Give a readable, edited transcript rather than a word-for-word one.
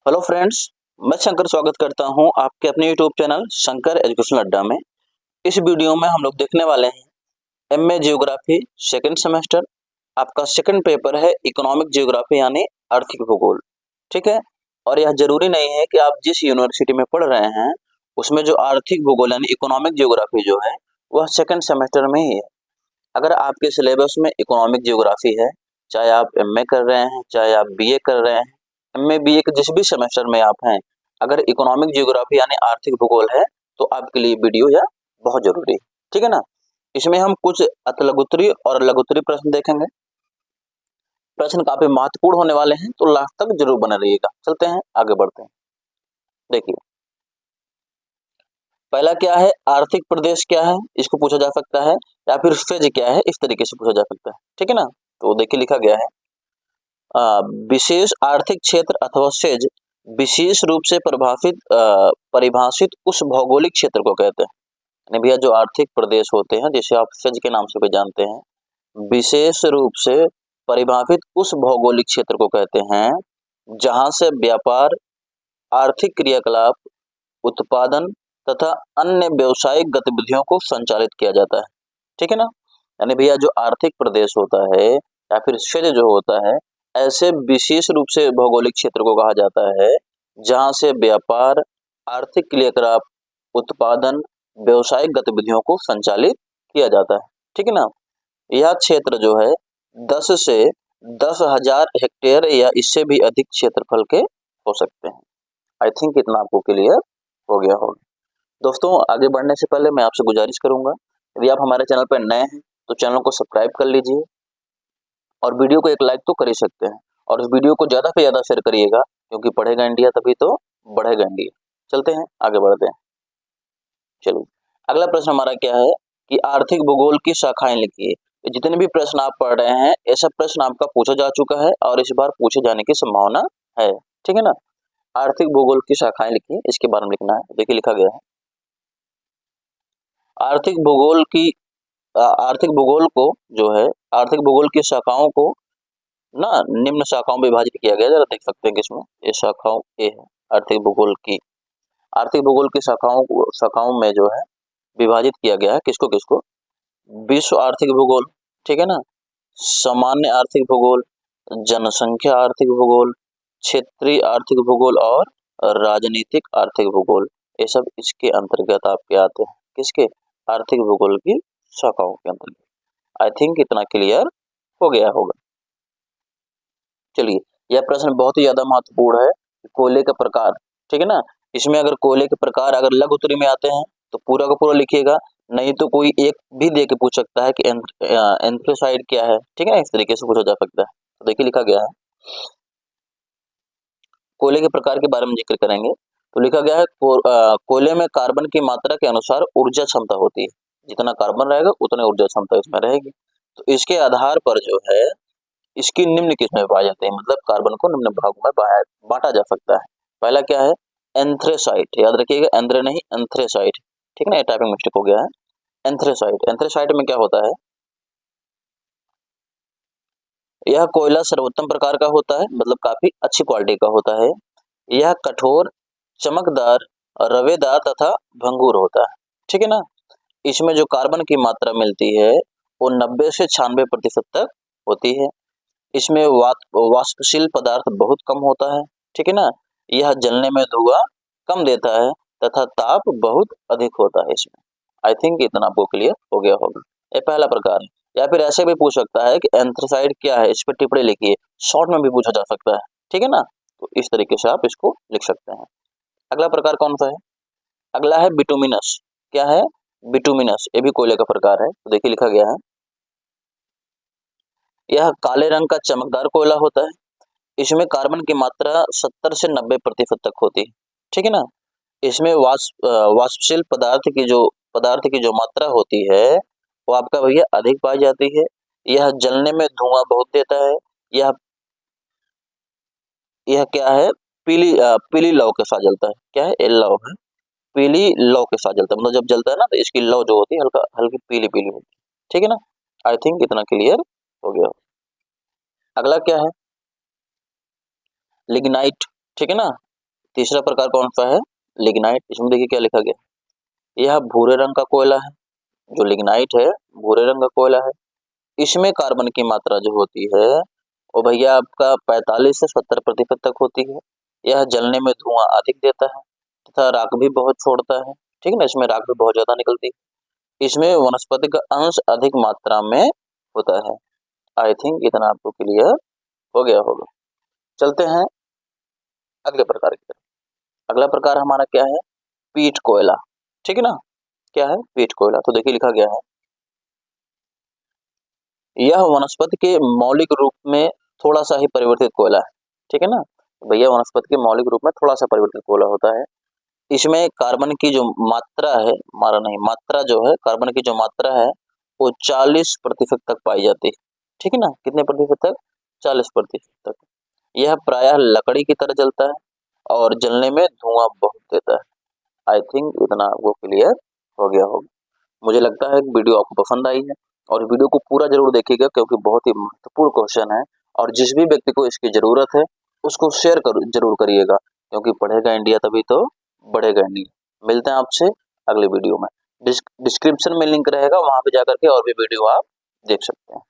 Hello friends, मैं शंकर स्वागत करता हूं आपके अपने यूट्यूब चैनल शंकर एजुकेशन अड्डा में। इस वीडियो में हम लोग देखने वाले हैं एमए जियोग्राफी सेकंड सेमेस्टर। आपका सेकंड पेपर है इकोनॉमिक जियोग्राफी यानी आर्थिक भूगोल। ठीक है, और यह जरूरी नहीं है कि आप जिस यूनिवर्सिटी में पढ़ रहे हैं उसमें जो आर्थिक भूगोल यानी इकोनॉमिक जियोग्राफी जो है वह सेकंड सेमेस्टर में ही है। अगर आपके सिलेबस में इकोनॉमिक जियोग्राफी है, चाहे आप एमए कर रहे हैं चाहे आप बीए कर रहे हैं, एमए बीए के जिस भी सेमेस्टर में आप हैं, अगर इकोनॉमिक जियोग्राफी यानी आर्थिक भूगोल है तो आपके लिए वीडियो यह बहुत जरूरी है। ठीक है ना। इसमें हम कुछ अतिलघुत्तरी और लघुत्तरी प्रश्न देखेंगे। प्रश्न काफी महत्वपूर्ण होने वाले हैं तो लास्ट तक जरूर बने रहिएगा। चलते हैं आगे बढ़ते हैं। देखिए, पहला क्या है, आर्थिक प्रदेश क्या है, इसको पूछा जा सकता है, या फिर फेज क्या है, इस तरीके से पूछा जा सकता है। ठीक है ना। तो देखिए लिखा गया है विशेष आर्थिक क्षेत्र अथवा सेज विशेष रूप से परिभाषित उस भौगोलिक क्षेत्र को कहते हैं। यानी भैया जो आर्थिक प्रदेश होते हैं जिसे आप सेज के नाम से भी जानते हैं, विशेष रूप से परिभाषित उस भौगोलिक क्षेत्र को कहते हैं जहां से व्यापार, आर्थिक क्रियाकलाप, उत्पादन तथा अन्य व्यावसायिक गतिविधियों को संचालित किया जाता है। ठीक है ना। यानी भैया जो आर्थिक प्रदेश होता है या फिर क्षेत्र जो होता है, ऐसे विशेष रूप से भौगोलिक क्षेत्र को कहा जाता है जहां से व्यापार, आर्थिक क्रियाकलाप, उत्पादन, व्यावसायिक गतिविधियों को संचालित किया जाता है। ठीक है ना। यह क्षेत्र जो है 10 से 10,000 हेक्टेयर या इससे भी अधिक क्षेत्रफल के हो सकते हैं। आई थिंक इतना आपको क्लियर हो गया होगा। दोस्तों, आगे बढ़ने से पहले मैं आपसे गुजारिश करूंगा, यदि आप हमारे चैनल पर नए हैं तो चैनल को सब्सक्राइब कर लीजिए और वीडियो को एक लाइक तो कर ही सकते हैं, और इस वीडियो को ज़्यादा से ज़्यादा शेयर करिएगा, क्योंकि पढ़ेगा इंडिया तभी तो बढ़ेगा इंडिया। चलते हैं आगे बढ़ते हैं। चलिए, अगला प्रश्न हमारा क्या है कि आर्थिक भूगोल की शाखाएं लिखिए। जितने भी प्रश्न आप पढ़ रहे हैं ऐसा प्रश्न आपका पूछा जा चुका है और इस बार पूछे जाने की संभावना है। ठीक है ना। आर्थिक भूगोल की शाखाएं लिखिए, इसके बारे में लिखना है। देखिए लिखा गया है आर्थिक भूगोल की आर्थिक भूगोल को जो है आर्थिक भूगोल की शाखाओं को ना निम्न शाखाओं में विभाजित किया गया है। जरा देख सकते हैं किसमें ये शाखाओं ये है। आर्थिक भूगोल की शाखाओं में जो है विभाजित किया गया है किसको किसको, विश्व आर्थिक भूगोल, ठीक है ना, सामान्य आर्थिक भूगोल, जनसंख्या आर्थिक भूगोल, क्षेत्रीय आर्थिक भूगोल और राजनीतिक आर्थिक भूगोल। ये सब इसके अंतर्गत आपके आते हैं। किसके? आर्थिक भूगोल की शाखाओं के अंतर्गत। आई थिंक इतना क्लियर हो गया होगा। चलिए, यह प्रश्न बहुत ही ज्यादा महत्वपूर्ण है। कोयले का प्रकार, ठीक है ना। इसमें अगर कोयले के प्रकार अगर लघु उत्तरी में आते हैं तो पूरा का पूरा लिखिएगा, नहीं तो कोई एक भी दे के पूछ सकता है कि एंथ्रेसाइड क्या है। ठीक है ना, इस तरीके से पूछा जा सकता है। तो देखिए लिखा गया है कोयले के प्रकार के बारे में जिक्र करेंगे तो लिखा गया है कोयले में कार्बन की मात्रा के अनुसार ऊर्जा क्षमता होती है। जितना कार्बन रहेगा उतनी ऊर्जा क्षमता इसमें रहेगी। तो इसके आधार पर जो है इसकी निम्न किस्में पाई जाती है, मतलब कार्बन को निम्न भागों में बांटा जा सकता है। पहला क्या है? एंथ्रेसाइट। याद रखिएगा, एंद्रे नहीं एंथ्रेसाइट। ठीक है ना, ये टाइपिंग मिस्टेक हो गया है। एंथ्रेसाइट में क्या होता है? यह कोयला सर्वोत्तम प्रकार का होता है, मतलब काफी अच्छी क्वालिटी का होता है। यह कठोर, चमकदार, रवेदार तथा भंगुर होता है। ठीक है ना। इसमें जो कार्बन की मात्रा मिलती है वो 90 से 96% तक होती है। इसमें वाष्पशील पदार्थ बहुत कम होता है। ठीक है ना। यह जलने में धुआं कम देता है तथा ताप बहुत अधिक होता है इसमें। आई थिंक इतना आपको क्लियर हो गया होगा। ये पहला प्रकार है। या फिर ऐसे भी पूछ सकता है कि एंथ्रासाइड क्या है, इस पर टिप्पणी लिखिए। शॉर्ट में भी पूछा जा सकता है। ठीक है ना। तो इस तरीके से आप इसको लिख सकते हैं। अगला प्रकार कौन सा है? अगला है बिटुमिनस। क्या है? बिटुमिनस। ये भी कोयले का प्रकार है। तो देखिए लिखा गया है यह काले रंग का चमकदार कोयला होता है। इसमें कार्बन की मात्रा 70 से 90% तक होती है। ठीक है ना। इसमें वाष्पशील पदार्थ की जो मात्रा होती है वो आपका भैया अधिक पाई जाती है। यह जलने में धुआं बहुत देता है। यह यह क्या है? पीली लौ के साथ जलता है। क्या है? ये लौ है, पीली लौ के साथ जलता है। मतलब जब जलता है ना तो इसकी लौ जो होती है हल्का हल्की पीली पीली होती है। ठीक है ना। आई थिंक इतना क्लियर हो गया। अगला क्या है? लिग्नाइट। ठीक है ना। तीसरा प्रकार कौन सा है? लिग्नाइट। इसमें देखिए क्या लिखा गया, यह भूरे रंग का कोयला है। जो लिग्नाइट है भूरे रंग का कोयला है। इसमें कार्बन की मात्रा जो होती है वो भैया आपका 45 से 70% तक होती है। यह जलने में धुआं अधिक देता है तथा राख भी बहुत छोड़ता है। ठीक है ना, इसमें राख भी बहुत ज्यादा निकलती है। इसमें वनस्पति का अंश अधिक मात्रा में होता है। आई थिंक इतना आपको क्लियर हो गया होगा। चलते हैं अगले प्रकार की तरफ। अगला प्रकार हमारा क्या है? पीट कोयला। ठीक है ना, क्या है? पीट कोयला। तो देखिए लिखा गया है, यह वनस्पति के मौलिक रूप में थोड़ा सा ही परिवर्तित कोयला है। ठीक है ना, भैया वनस्पति के मौलिक रूप में थोड़ा सा परिवर्तित कोयला होता है। इसमें कार्बन की जो मात्रा है, मात्रा नहीं, मात्रा जो है, कार्बन की जो मात्रा है वो 40% तक पाई जाती है। ठीक है ना, कितने प्रतिशत तक? 40% तक। यह प्रायः लकड़ी की तरह जलता है और जलने में धुआं बहुत देता है। आई थिंक इतना आपको क्लियर हो गया होगा। मुझे लगता है वीडियो आपको पसंद आई है और वीडियो को पूरा जरूर देखिएगा क्योंकि बहुत ही महत्वपूर्ण क्वेश्चन है और जिस भी व्यक्ति को इसकी जरूरत है उसको शेयर जरूर करिएगा, क्योंकि पढ़ेगा इंडिया तभी तो बढ़ेगा इंडिया। मिलते हैं आपसे अगले वीडियो में। डिस्क्रिप्शन में लिंक रहेगा, वहां पे जाकर के और भी वीडियो आप देख सकते हैं।